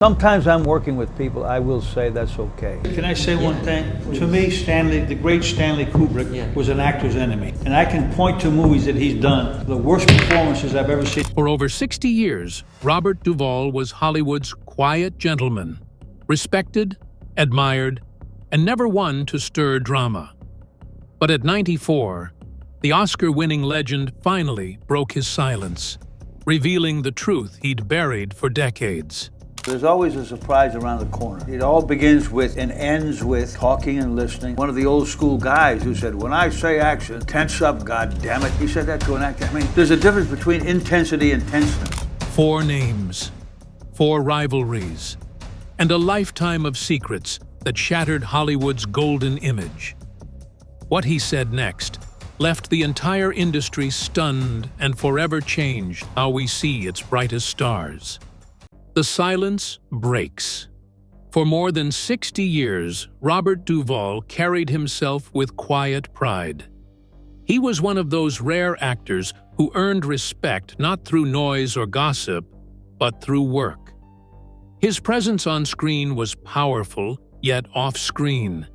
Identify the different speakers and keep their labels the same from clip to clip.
Speaker 1: Sometimes I'm working with people, I will say that's okay.
Speaker 2: Can I say one thing? To me, the great Stanley Kubrick was an actor's enemy. And I can point to movies that he's done, the worst performances I've ever seen.
Speaker 3: For over 60 years, Robert Duvall was Hollywood's quiet gentleman, respected, admired, and never one to stir drama. But at 94, the Oscar-winning legend finally broke his silence, revealing the truth he'd buried for decades.
Speaker 1: There's always a surprise around the corner. It all begins with and ends with talking and listening. One of the old school guys who said, when I say action, tense up, God damn it. He said that to an actor. I mean, there's a difference between intensity and tenseness.
Speaker 3: 4 names, 4 rivalries, and a lifetime of secrets that shattered Hollywood's golden image. What he said next left the entire industry stunned and forever changed how we see its brightest stars. The silence breaks. For more than 60 years, Robert Duvall carried himself with quiet pride. He was one of those rare actors who earned respect not through noise or gossip, but through work. His presence on screen was powerful, yet off-screen.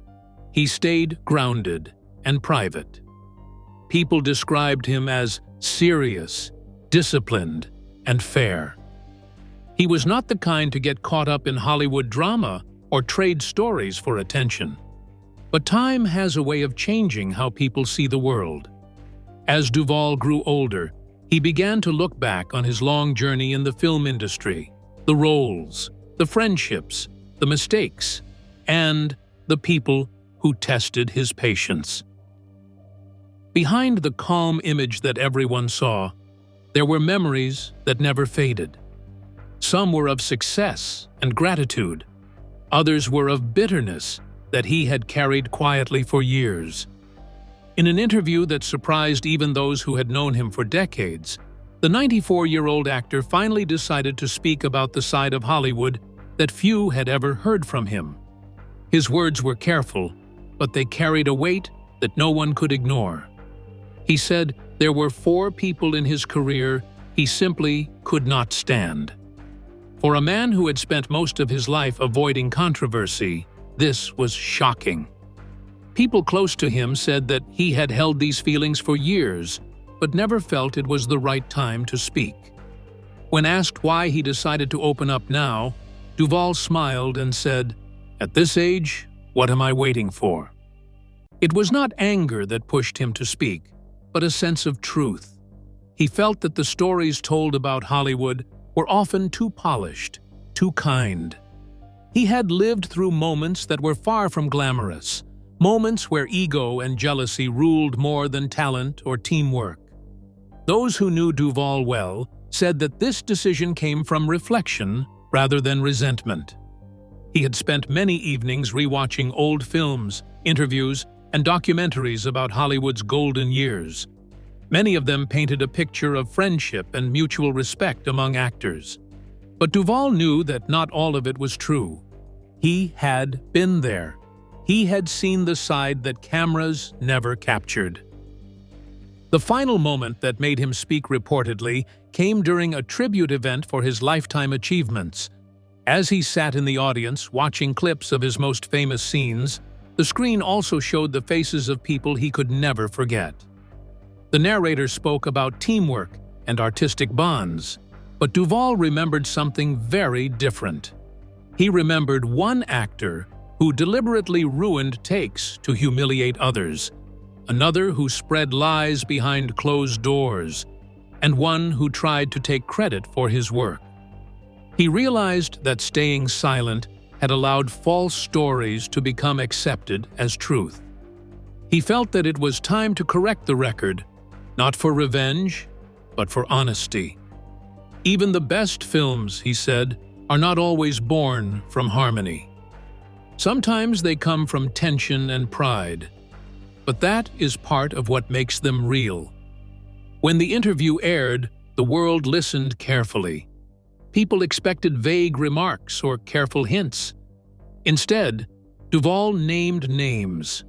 Speaker 3: He stayed grounded and private. People described him as serious, disciplined, and fair. He was not the kind to get caught up in Hollywood drama or trade stories for attention. But time has a way of changing how people see the world. As Duvall grew older, he began to look back on his long journey in the film industry, the roles, the friendships, the mistakes, and the people who tested his patience. Behind the calm image that everyone saw, there were memories that never faded. Some were of success and gratitude. Others were of bitterness that he had carried quietly for years. In an interview that surprised even those who had known him for decades, the 94-year-old actor finally decided to speak about the side of Hollywood that few had ever heard from him. His words were careful, but they carried a weight that no one could ignore. He said there were 4 people in his career he simply could not stand. For a man who had spent most of his life avoiding controversy, this was shocking. People close to him said that he had held these feelings for years, but never felt it was the right time to speak. When asked why he decided to open up now, Duvall smiled and said, "At this age, what am I waiting for?" It was not anger that pushed him to speak, but a sense of truth. He felt that the stories told about Hollywood were often too polished, too kind. He had lived through moments that were far from glamorous, moments where ego and jealousy ruled more than talent or teamwork. Those who knew Duvall well said that this decision came from reflection rather than resentment. He had spent many evenings rewatching old films, interviews, and documentaries about Hollywood's golden years. Many of them painted a picture of friendship and mutual respect among actors. But Duvall knew that not all of it was true. He had been there. He had seen the side that cameras never captured. The final moment that made him speak reportedly came during a tribute event for his lifetime achievements. As he sat in the audience watching clips of his most famous scenes, the screen also showed the faces of people he could never forget. The narrator spoke about teamwork and artistic bonds, but Duvall remembered something very different. He remembered one actor who deliberately ruined takes to humiliate others, another who spread lies behind closed doors, and one who tried to take credit for his work. He realized that staying silent had allowed false stories to become accepted as truth. He felt that it was time to correct the record, not for revenge, but for honesty. Even the best films, he said, are not always born from harmony. Sometimes they come from tension and pride, but that is part of what makes them real. When the interview aired, the world listened carefully. People expected vague remarks or careful hints. Instead, Duvall named names.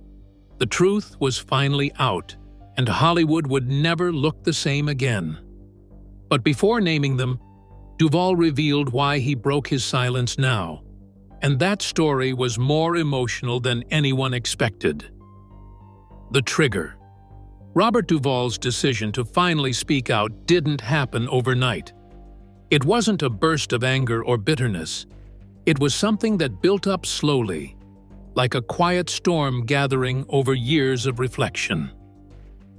Speaker 3: The truth was finally out, and Hollywood would never look the same again. But before naming them, Duvall revealed why he broke his silence now, and that story was more emotional than anyone expected. The trigger. Robert Duvall's decision to finally speak out didn't happen overnight. It wasn't a burst of anger or bitterness. It was something that built up slowly, like a quiet storm gathering over years of reflection.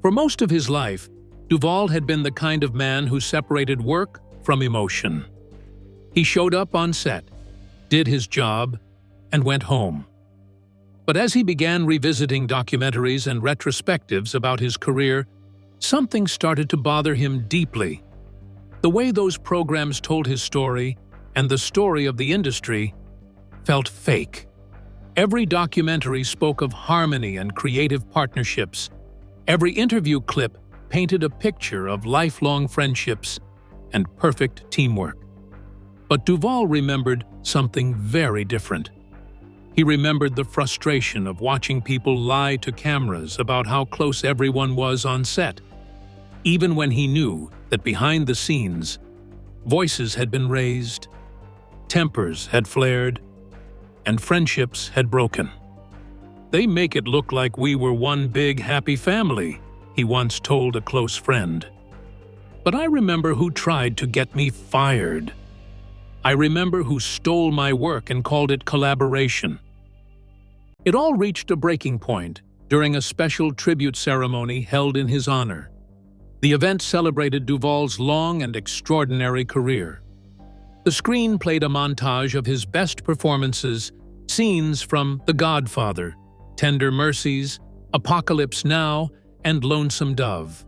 Speaker 3: For most of his life, Duvall had been the kind of man who separated work from emotion. He showed up on set, did his job, and went home. But as he began revisiting documentaries and retrospectives about his career, something started to bother him deeply. The way those programs told his story, and the story of the industry, felt fake. Every documentary spoke of harmony and creative partnerships. Every interview clip painted a picture of lifelong friendships and perfect teamwork. But Duvall remembered something very different. He remembered the frustration of watching people lie to cameras about how close everyone was on set, even when he knew that behind the scenes, voices had been raised, tempers had flared, and friendships had broken. "They make it look like we were one big happy family," he once told a close friend. "But I remember who tried to get me fired. I remember who stole my work and called it collaboration." It all reached a breaking point during a special tribute ceremony held in his honor. The event celebrated Duvall's long and extraordinary career. The screen played a montage of his best performances, scenes from The Godfather, Tender Mercies, Apocalypse Now, and Lonesome Dove.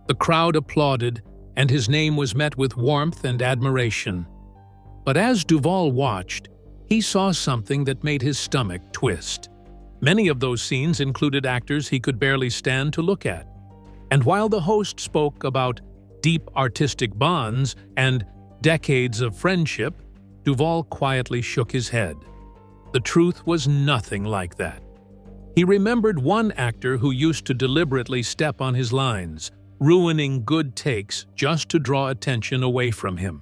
Speaker 3: The crowd applauded, and his name was met with warmth and admiration. But as Duvall watched, he saw something that made his stomach twist. Many of those scenes included actors he could barely stand to look at. And while the host spoke about deep artistic bonds and decades of friendship, Duvall quietly shook his head. The truth was nothing like that. He remembered one actor who used to deliberately step on his lines, ruining good takes just to draw attention away from him.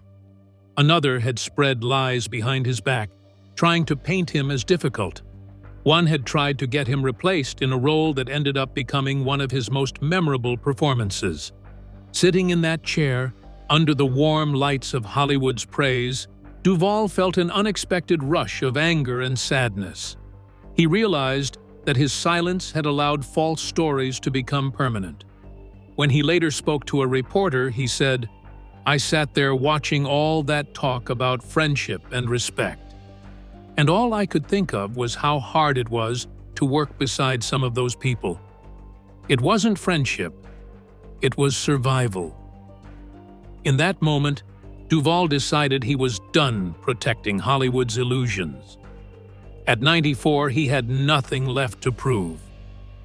Speaker 3: Another had spread lies behind his back, trying to paint him as difficult. One had tried to get him replaced in a role that ended up becoming one of his most memorable performances. Sitting in that chair, under the warm lights of Hollywood's praise, Duvall felt an unexpected rush of anger and sadness. He realized that his silence had allowed false stories to become permanent. When he later spoke to a reporter, he said, "I sat there watching all that talk about friendship and respect. And all I could think of was how hard it was to work beside some of those people. It wasn't friendship, it was survival." In that moment, Duvall decided he was done protecting Hollywood's illusions. At 94, he had nothing left to prove.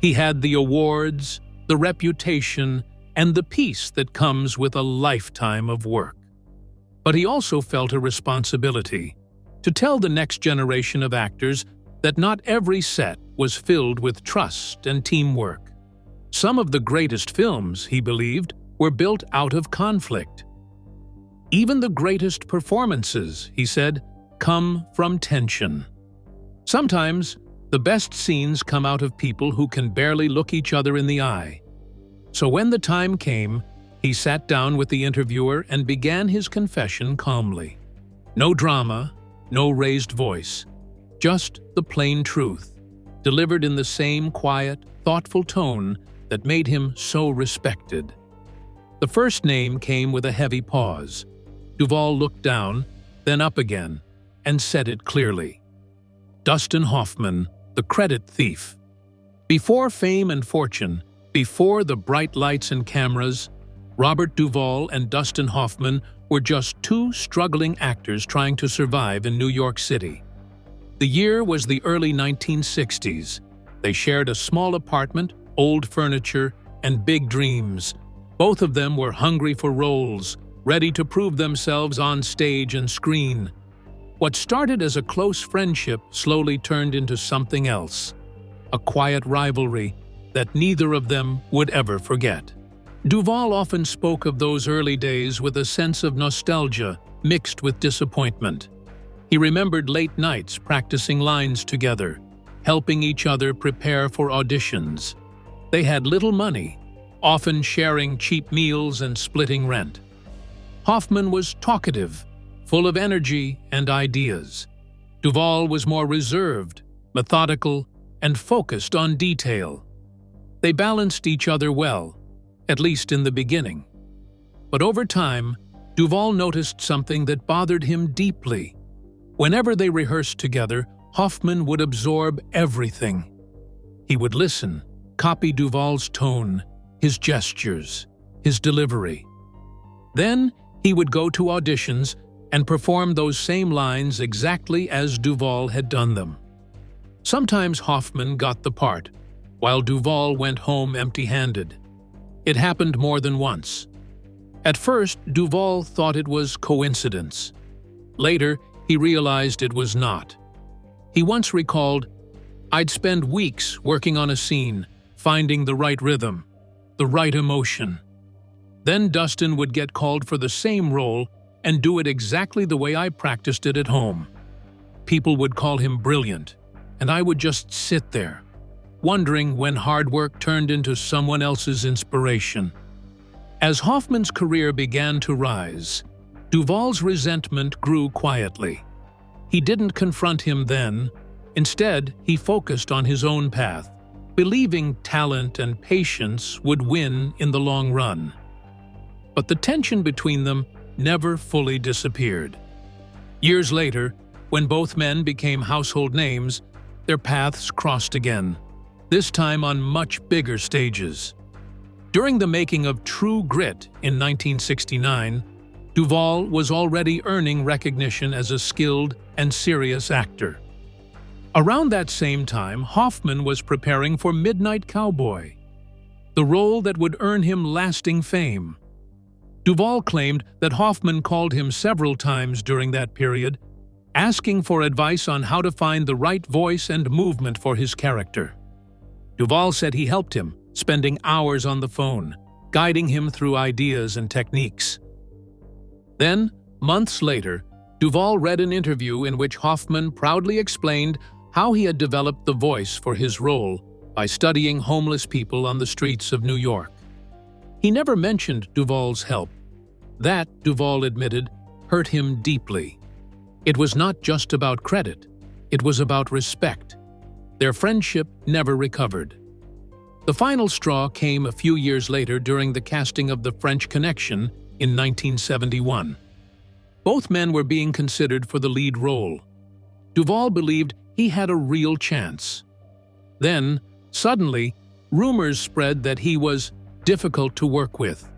Speaker 3: He had the awards, the reputation, and the peace that comes with a lifetime of work. But he also felt a responsibility to tell the next generation of actors that not every set was filled with trust and teamwork. Some of the greatest films, he believed, were built out of conflict. Even the greatest performances, he said, come from tension. Sometimes, the best scenes come out of people who can barely look each other in the eye. So when the time came, he sat down with the interviewer and began his confession calmly. No drama, no raised voice, just the plain truth, delivered in the same quiet, thoughtful tone that made him so respected. The first name came with a heavy pause. Duvall looked down, then up again, and said it clearly. Dustin Hoffman, the credit thief. Before fame and fortune, before the bright lights and cameras, Robert Duvall and Dustin Hoffman were just two struggling actors trying to survive in New York City. The year was the early 1960s. They shared a small apartment, old furniture, and big dreams. Both of them were hungry for roles, ready to prove themselves on stage and screen. What started as a close friendship slowly turned into something else, a quiet rivalry that neither of them would ever forget. Duvall often spoke of those early days with a sense of nostalgia mixed with disappointment. He remembered late nights practicing lines together, helping each other prepare for auditions. They had little money, often sharing cheap meals and splitting rent. Hoffman was talkative, full of energy and ideas. Duvall was more reserved, methodical, and focused on detail. They balanced each other well, at least in the beginning. But over time, Duvall noticed something that bothered him deeply. Whenever they rehearsed together, Hoffman would absorb everything. He would listen, copy Duvall's tone, his gestures, his delivery. Then he would go to auditions and perform those same lines exactly as Duvall had done them. Sometimes Hoffman got the part, while Duvall went home empty-handed. It happened more than once. At first, Duvall thought it was coincidence. Later, he realized it was not. He once recalled, "I'd spend weeks working on a scene, finding the right rhythm, the right emotion. Then Dustin would get called for the same role and do it exactly the way I practiced it at home. People would call him brilliant, and I would just sit there, wondering when hard work turned into someone else's inspiration." As Hoffman's career began to rise, Duvall's resentment grew quietly. He didn't confront him then. Instead, he focused on his own path, believing talent and patience would win in the long run. But the tension between them never fully disappeared. Years later, when both men became household names, their paths crossed again, this time on much bigger stages. During the making of True Grit in 1969, Duvall was already earning recognition as a skilled and serious actor. Around that same time, Hoffman was preparing for Midnight Cowboy, the role that would earn him lasting fame. Duvall claimed that Hoffman called him several times during that period, asking for advice on how to find the right voice and movement for his character. Duvall said he helped him, spending hours on the phone, guiding him through ideas and techniques. Then, months later, Duvall read an interview in which Hoffman proudly explained how he had developed the voice for his role by studying homeless people on the streets of New York. He never mentioned Duvall's help. That, Duvall admitted, hurt him deeply. It was not just about credit, it was about respect. Their friendship never recovered. The final straw came a few years later during the casting of The French Connection in 1971. Both men were being considered for the lead role. Duvall believed he had a real chance. Then, suddenly, rumors spread that he was difficult to work with.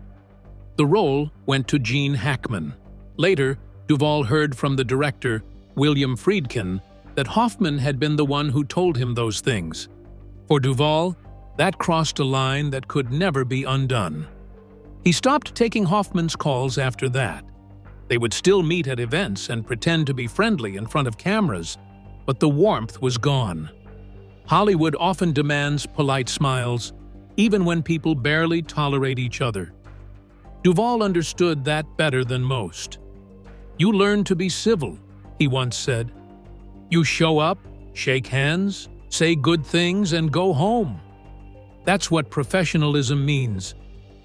Speaker 3: The role went to Gene Hackman. Later, Duvall heard from the director, William Friedkin, that Hoffman had been the one who told him those things. For Duvall, that crossed a line that could never be undone. He stopped taking Hoffman's calls after that. They would still meet at events and pretend to be friendly in front of cameras, but the warmth was gone. Hollywood often demands polite smiles, even when people barely tolerate each other. Duvall understood that better than most. "You learn to be civil," he once said. "You show up, shake hands, say good things, and go home. That's what professionalism means.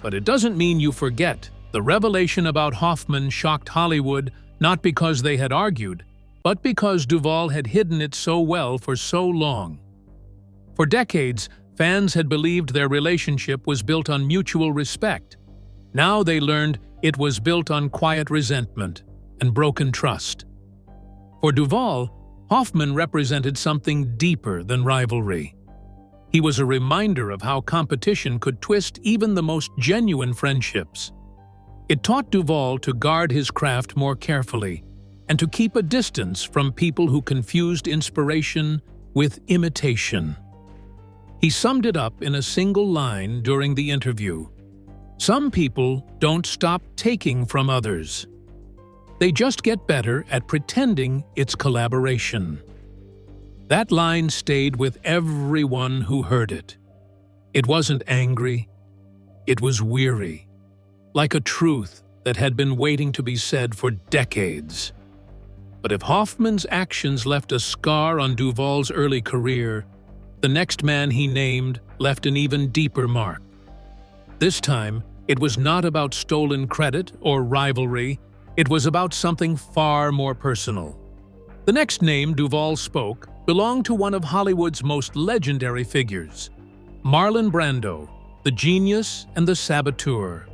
Speaker 3: But it doesn't mean you forget." The revelation about Hoffman shocked Hollywood not because they had argued, but because Duvall had hidden it so well for so long. For decades, fans had believed their relationship was built on mutual respect. Now they learned it was built on quiet resentment and broken trust. For Duvall, Hoffman represented something deeper than rivalry. He was a reminder of how competition could twist even the most genuine friendships. It taught Duvall to guard his craft more carefully and to keep a distance from people who confused inspiration with imitation. He summed it up in a single line during the interview. "Some people don't stop taking from others. They just get better at pretending it's collaboration." That line stayed with everyone who heard it. It wasn't angry, it was weary, like a truth that had been waiting to be said for decades. But if Hoffman's actions left a scar on Duvall's early career, the next man he named left an even deeper mark. This time, it was not about stolen credit or rivalry, it was about something far more personal. The next name Duvall spoke belonged to one of Hollywood's most legendary figures, Marlon Brando, the genius and the saboteur.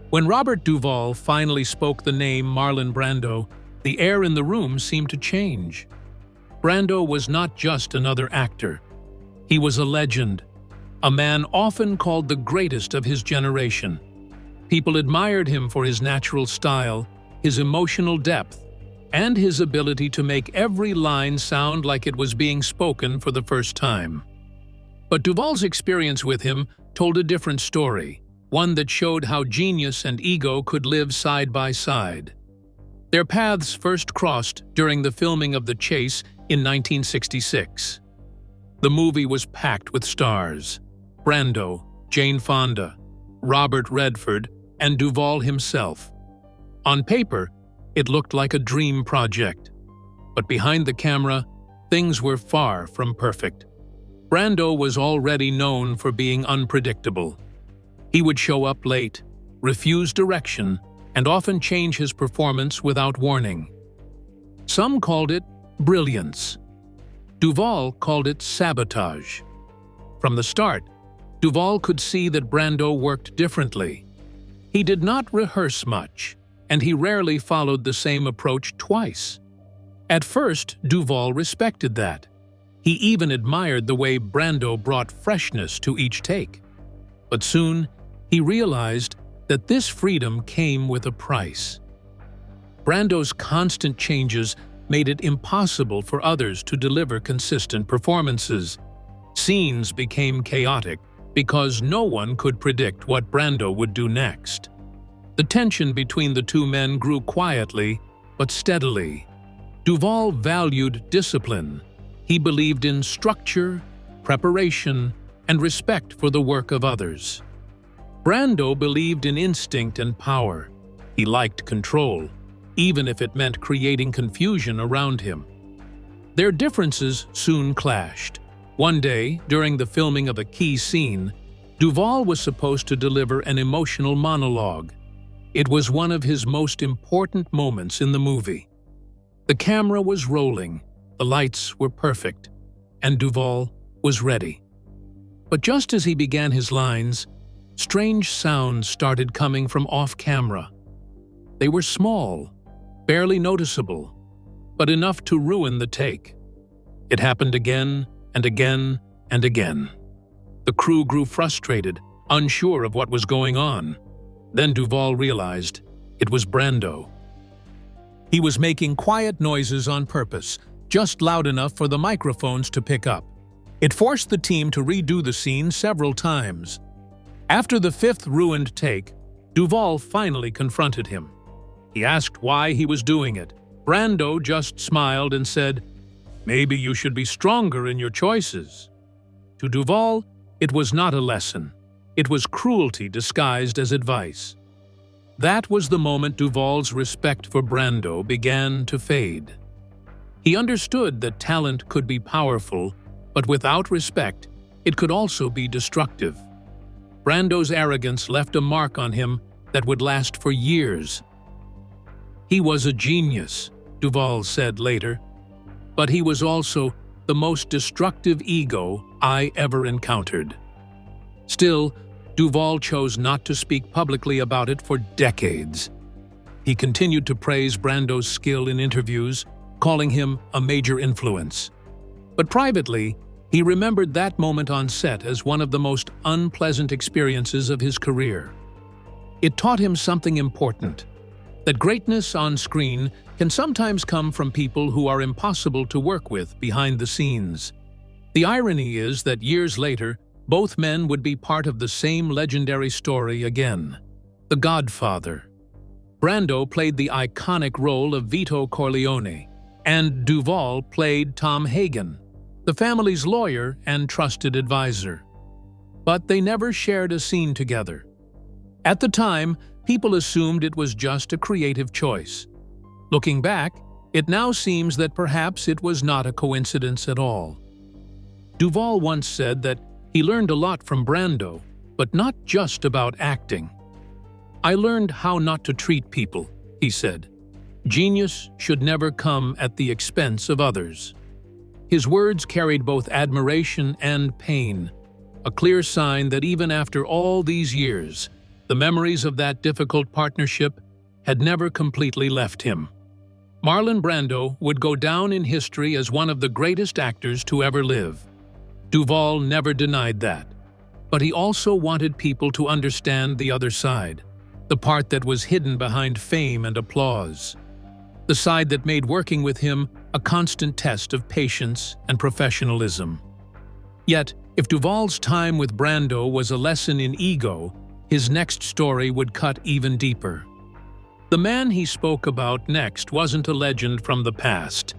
Speaker 3: When Robert Duvall finally spoke the name Marlon Brando, the air in the room seemed to change. Brando was not just another actor. He was a legend, a man often called the greatest of his generation. People admired him for his natural style, his emotional depth, and his ability to make every line sound like it was being spoken for the first time. But Duvall's experience with him told a different story, one that showed how genius and ego could live side by side. Their paths first crossed during the filming of The Chase in 1966. The movie was packed with stars: Brando, Jane Fonda, Robert Redford, and Duvall himself. On paper, it looked like a dream project. But behind the camera, things were far from perfect. Brando was already known for being unpredictable. He would show up late, refuse direction, and often change his performance without warning. Some called it brilliance. Duvall called it sabotage. From the start, Duvall could see that Brando worked differently. He did not rehearse much, and he rarely followed the same approach twice. At first, Duvall respected that. He even admired the way Brando brought freshness to each take. But soon, he realized that this freedom came with a price. Brando's constant changes made it impossible for others to deliver consistent performances. Scenes became chaotic because no one could predict what Brando would do next. The tension between the two men grew quietly but steadily. Duvall valued discipline. He believed in structure, preparation, and respect for the work of others. Brando believed in instinct and power. He liked control, even if it meant creating confusion around him. Their differences soon clashed. One day, during the filming of a key scene, Duvall was supposed to deliver an emotional monologue. It was one of his most important moments in the movie. The camera was rolling, the lights were perfect, and Duvall was ready. But just as he began his lines, strange sounds started coming from off-camera. They were small, barely noticeable, but enough to ruin the take. It happened again and again and again. The crew grew frustrated, unsure of what was going on. Then Duvall realized it was Brando. He was making quiet noises on purpose, just loud enough for the microphones to pick up. It forced the team to redo the scene several times. After the fifth ruined take, Duvall finally confronted him. He asked why he was doing it. Brando just smiled and said, "Maybe you should be stronger in your choices." To Duvall, it was not a lesson. It was cruelty disguised as advice. That was the moment Duvall's respect for Brando began to fade. He understood that talent could be powerful, but without respect, it could also be destructive. Brando's arrogance left a mark on him that would last for years. He was a genius, Duvall said later, but he was also the most destructive ego I ever encountered. Still, Duvall chose not to speak publicly about it for decades. He continued to praise Brando's skill in interviews, calling him a major influence. But privately, he remembered that moment on set as one of the most unpleasant experiences of his career. It taught him something important, that greatness on screen can sometimes come from people who are impossible to work with behind the scenes. The irony is that years later, both men would be part of the same legendary story again, The Godfather. Brando played the iconic role of Vito Corleone, and Duvall played Tom Hagen, the family's lawyer and trusted advisor. But they never shared a scene together. At the time, people assumed it was just a creative choice. Looking back, it now seems that perhaps it was not a coincidence at all. Duvall once said that he learned a lot from Brando, but not just about acting. "I learned how not to treat people," he said. "Genius should never come at the expense of others." His words carried both admiration and pain, a clear sign that even after all these years, the memories of that difficult partnership had never completely left him. Marlon Brando would go down in history as one of the greatest actors to ever live. Duvall never denied that. But he also wanted people to understand the other side, the part that was hidden behind fame and applause, the side that made working with him a constant test of patience and professionalism. Yet, if Duvall's time with Brando was a lesson in ego, his next story would cut even deeper. The man he spoke about next wasn't a legend from the past.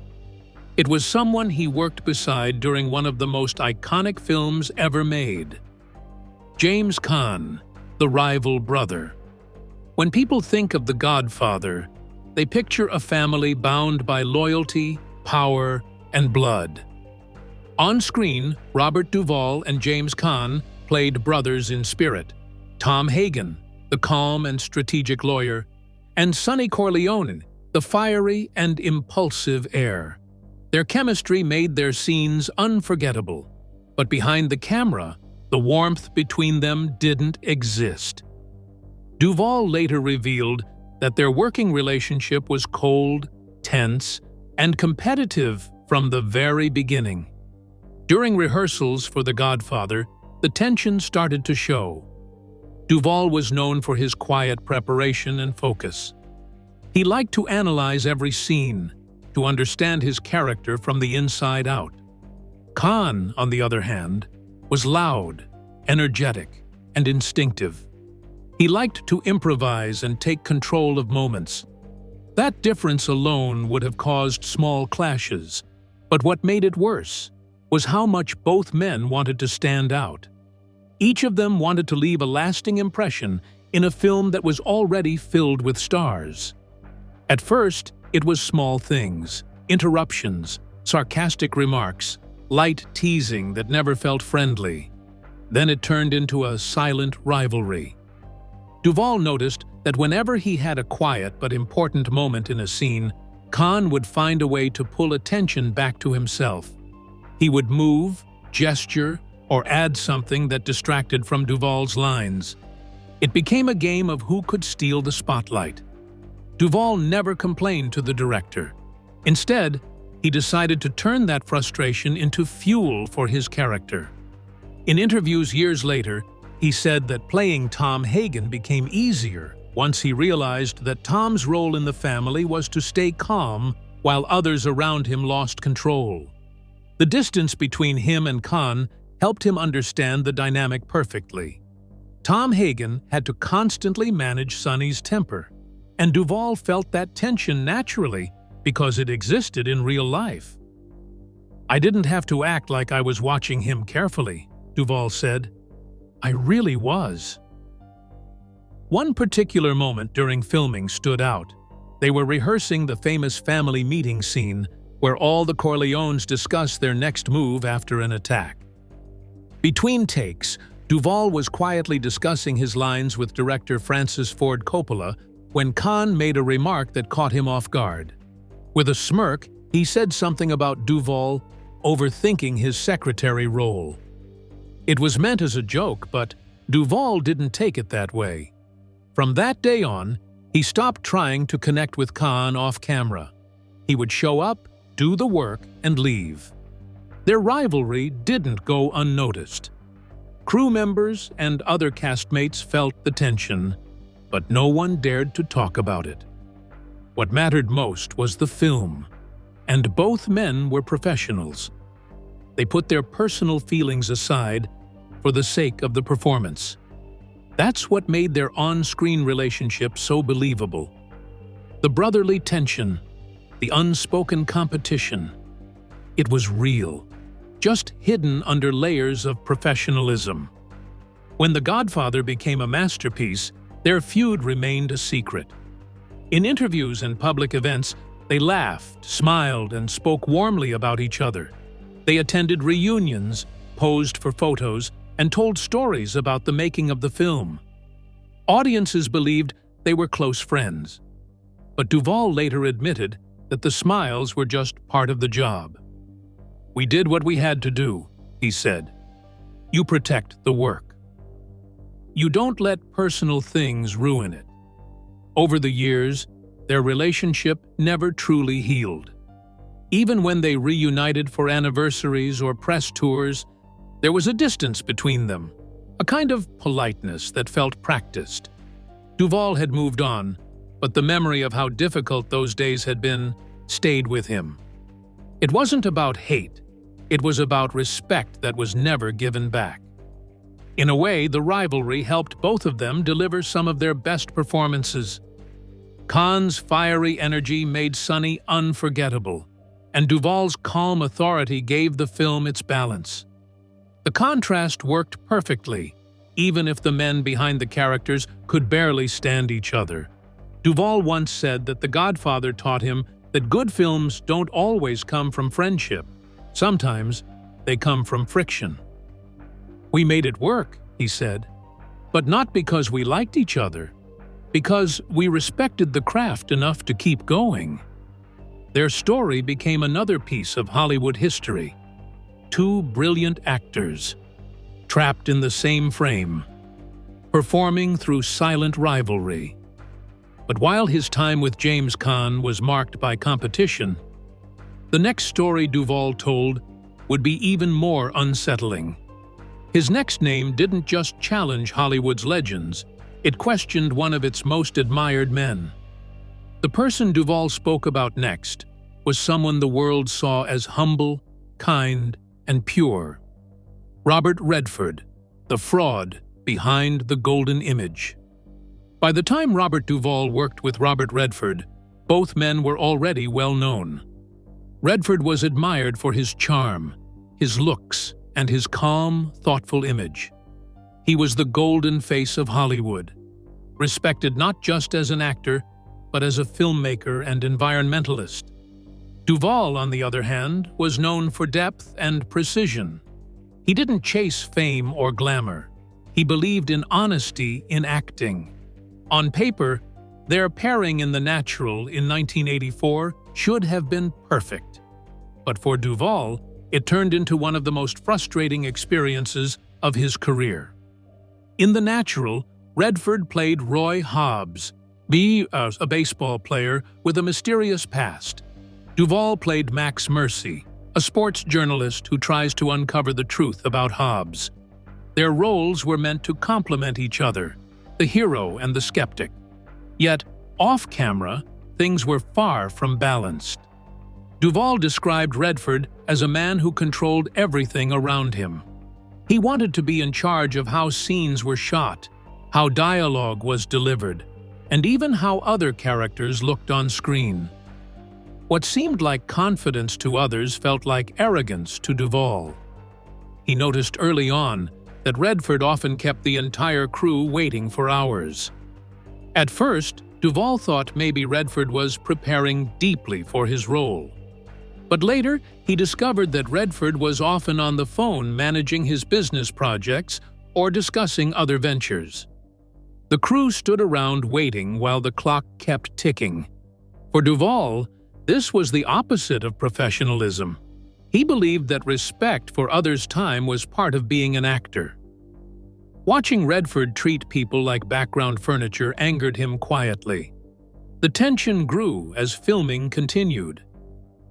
Speaker 3: It was someone he worked beside during one of the most iconic films ever made. James Caan, the rival brother. When people think of The Godfather, they picture a family bound by loyalty, power, and blood. On screen, Robert Duvall and James Caan played brothers in spirit. Tom Hagen, the calm and strategic lawyer, and Sonny Corleone, the fiery and impulsive heir. Their chemistry made their scenes unforgettable, but behind the camera, the warmth between them didn't exist. Duvall later revealed that their working relationship was cold, tense, and competitive from the very beginning. During rehearsals for The Godfather, the tension started to show. Duvall was known for his quiet preparation and focus. He liked to analyze every scene, to understand his character from the inside out. Caan, on the other hand, was loud, energetic, and instinctive. He liked to improvise and take control of moments. That difference alone would have caused small clashes, but what made it worse was how much both men wanted to stand out. Each of them wanted to leave a lasting impression in a film that was already filled with stars. At first, it was small things, interruptions, sarcastic remarks, light teasing that never felt friendly. Then it turned into a silent rivalry. Duvall noticed that whenever he had a quiet but important moment in a scene, Caan would find a way to pull attention back to himself. He would move, gesture, or add something that distracted from Duvall's lines. It became a game of who could steal the spotlight. Duvall never complained to the director. Instead, he decided to turn that frustration into fuel for his character. In interviews years later, he said that playing Tom Hagen became easier once he realized that Tom's role in the family was to stay calm while others around him lost control. The distance between him and Caan helped him understand the dynamic perfectly. Tom Hagen had to constantly manage Sonny's temper, and Duvall felt that tension naturally because it existed in real life. "I didn't have to act like I was watching him carefully," Duvall said. "I really was." One particular moment during filming stood out. They were rehearsing the famous family meeting scene where all the Corleones discuss their next move after an attack. Between takes, Duvall was quietly discussing his lines with director Francis Ford Coppola when Caan made a remark that caught him off guard. With a smirk, he said something about Duvall overthinking his secretary role. It was meant as a joke, but Duvall didn't take it that way. From that day on, he stopped trying to connect with Caan off camera. He would show up, do the work, and leave. Their rivalry didn't go unnoticed. Crew members and other castmates felt the tension, but no one dared to talk about it. What mattered most was the film, and both men were professionals. They put their personal feelings aside for the sake of the performance. That's what made their on-screen relationship so believable. The brotherly tension, the unspoken competition. It was real, just hidden under layers of professionalism. When The Godfather became a masterpiece, Their feud remained a secret. In interviews and public events, they laughed, smiled, and spoke warmly about each other. They attended reunions, posed for photos, and told stories about the making of the film. Audiences believed they were close friends. But Duvall later admitted that the smiles were just part of the job. "We did what we had to do," he said. "You protect the work. You don't let personal things ruin it." Over the years, their relationship never truly healed. Even when they reunited for anniversaries or press tours, there was a distance between them, a kind of politeness that felt practiced. Duvall had moved on, but the memory of how difficult those days had been stayed with him. It wasn't about hate, it was about respect that was never given back. In a way, the rivalry helped both of them deliver some of their best performances. Caan's fiery energy made Sonny unforgettable, and Duvall's calm authority gave the film its balance. The contrast worked perfectly, even if the men behind the characters could barely stand each other. Duvall once said that The Godfather taught him that good films don't always come from friendship. Sometimes they come from friction. "We made it work," he said, "but not because we liked each other, because we respected the craft enough to keep going." Their story became another piece of Hollywood history. Two brilliant actors, trapped in the same frame, performing through silent rivalry. But while his time with James Caan was marked by competition, the next story Duvall told would be even more unsettling. His next name didn't just challenge Hollywood's legends, it questioned one of its most admired men. The person Duvall spoke about next was someone the world saw as humble, kind, and pure. Robert Redford, the fraud behind the golden image. By the time Robert Duvall worked with Robert Redford, both men were already well known. Redford was admired for his charm, his looks, and his calm, thoughtful image. He was the golden face of Hollywood, respected not just as an actor, but as a filmmaker and environmentalist. Duvall, on the other hand, was known for depth and precision. He didn't chase fame or glamour. He believed in honesty in acting. On paper, their pairing in The Natural in 1984 should have been perfect. But for Duvall, it turned into one of the most frustrating experiences of his career. In The Natural, Redford played Roy Hobbs, a baseball player with a mysterious past. Duvall played Max Mercy, a sports journalist who tries to uncover the truth about Hobbs. Their roles were meant to complement each other, the hero and the skeptic. Yet, off-camera, things were far from balanced. Duvall described Redford as a man who controlled everything around him. He wanted to be in charge of how scenes were shot, how dialogue was delivered, and even how other characters looked on screen. What seemed like confidence to others felt like arrogance to Duvall. He noticed early on that Redford often kept the entire crew waiting for hours. At first, Duvall thought maybe Redford was preparing deeply for his role. But later, he discovered that Redford was often on the phone managing his business projects or discussing other ventures. The crew stood around waiting while the clock kept ticking. For Duvall, this was the opposite of professionalism. He believed that respect for others' time was part of being an actor. Watching Redford treat people like background furniture angered him quietly. The tension grew as filming continued.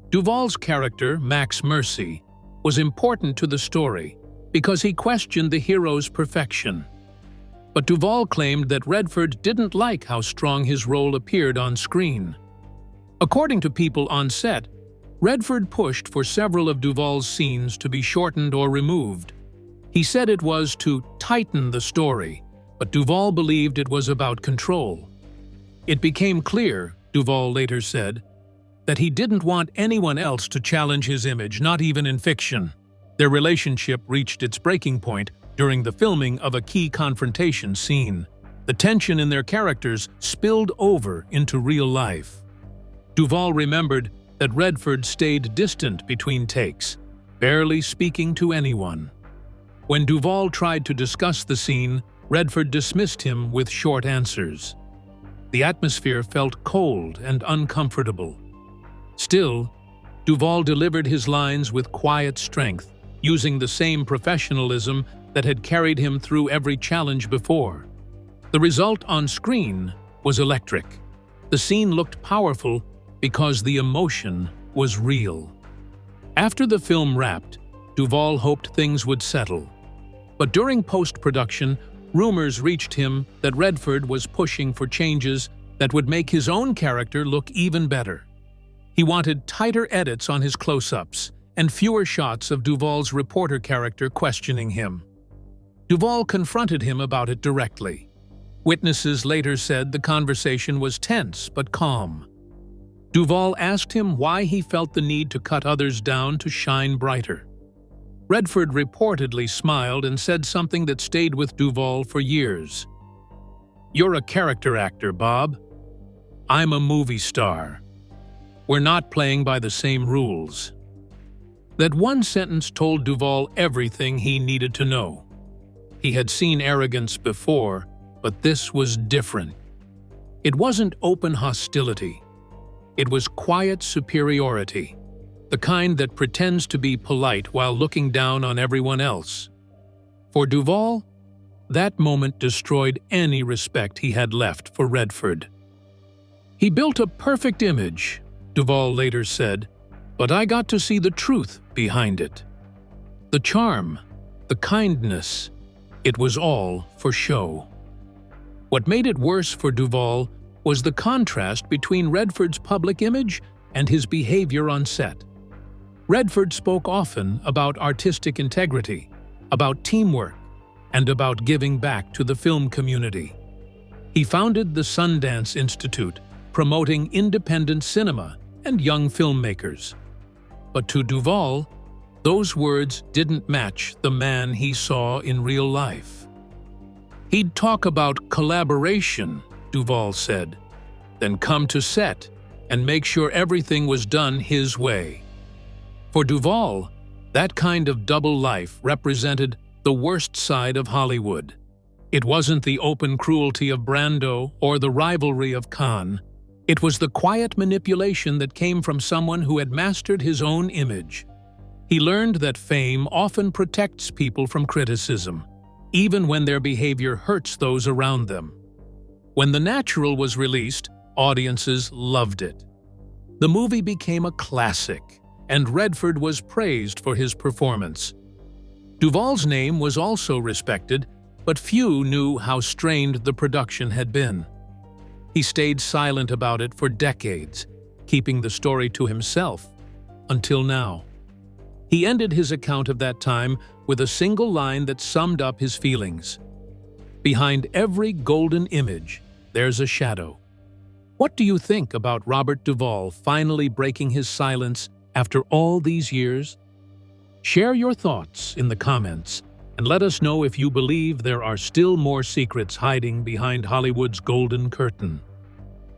Speaker 3: Duvall's character, Max Mercy, was important to the story because he questioned the hero's perfection. But Duvall claimed that Redford didn't like how strong his role appeared on screen. According to people on set, Redford pushed for several of Duvall's scenes to be shortened or removed. He said it was to tighten the story, but Duvall believed it was about control. It became clear, Duvall later said, that he didn't want anyone else to challenge his image, not even in fiction. Their relationship reached its breaking point during the filming of a key confrontation scene. The tension in their characters spilled over into real life. Duvall remembered that Redford stayed distant between takes, barely speaking to anyone. When Duvall tried to discuss the scene, Redford dismissed him with short answers. The atmosphere felt cold and uncomfortable. Still, Duvall delivered his lines with quiet strength, using the same professionalism that had carried him through every challenge before. The result on screen was electric. The scene looked powerful because the emotion was real. After the film wrapped, Duvall hoped things would settle. But during post-production, rumors reached him that Redford was pushing for changes that would make his own character look even better. He wanted tighter edits on his close-ups and fewer shots of Duvall's reporter character questioning him. Duvall confronted him about it directly. Witnesses later said the conversation was tense but calm. Duvall asked him why he felt the need to cut others down to shine brighter. Redford reportedly smiled and said something that stayed with Duvall for years. "You're a character actor, Bob. I'm a movie star. We're not playing by the same rules." That one sentence told Duvall everything he needed to know. He had seen arrogance before, but this was different. It wasn't open hostility. It was quiet superiority, the kind that pretends to be polite while looking down on everyone else. For Duvall, that moment destroyed any respect he had left for Redford. "He built a perfect image," Duvall later said, "but I got to see the truth behind it. The charm, the kindness, it was all for show." What made it worse for Duvall was the contrast between Redford's public image and his behavior on set. Redford spoke often about artistic integrity, about teamwork, and about giving back to the film community. He founded the Sundance Institute, promoting independent cinema and young filmmakers. But to Duvall, those words didn't match the man he saw in real life. He'd talk about collaboration, Duvall said, then come to set and make sure everything was done his way. For Duvall, that kind of double life represented the worst side of Hollywood. It wasn't the open cruelty of Brando or the rivalry of Caan. It was the quiet manipulation that came from someone who had mastered his own image. He learned that fame often protects people from criticism, even when their behavior hurts those around them. When The Natural was released, audiences loved it. The movie became a classic, and Redford was praised for his performance. Duvall's name was also respected, but few knew how strained the production had been. He stayed silent about it for decades, keeping the story to himself, until now. He ended his account of that time with a single line that summed up his feelings. "Behind every golden image, there's a shadow." What do you think about Robert Duvall finally breaking his silence after all these years? Share your thoughts in the comments and let us know if you believe there are still more secrets hiding behind Hollywood's golden curtain.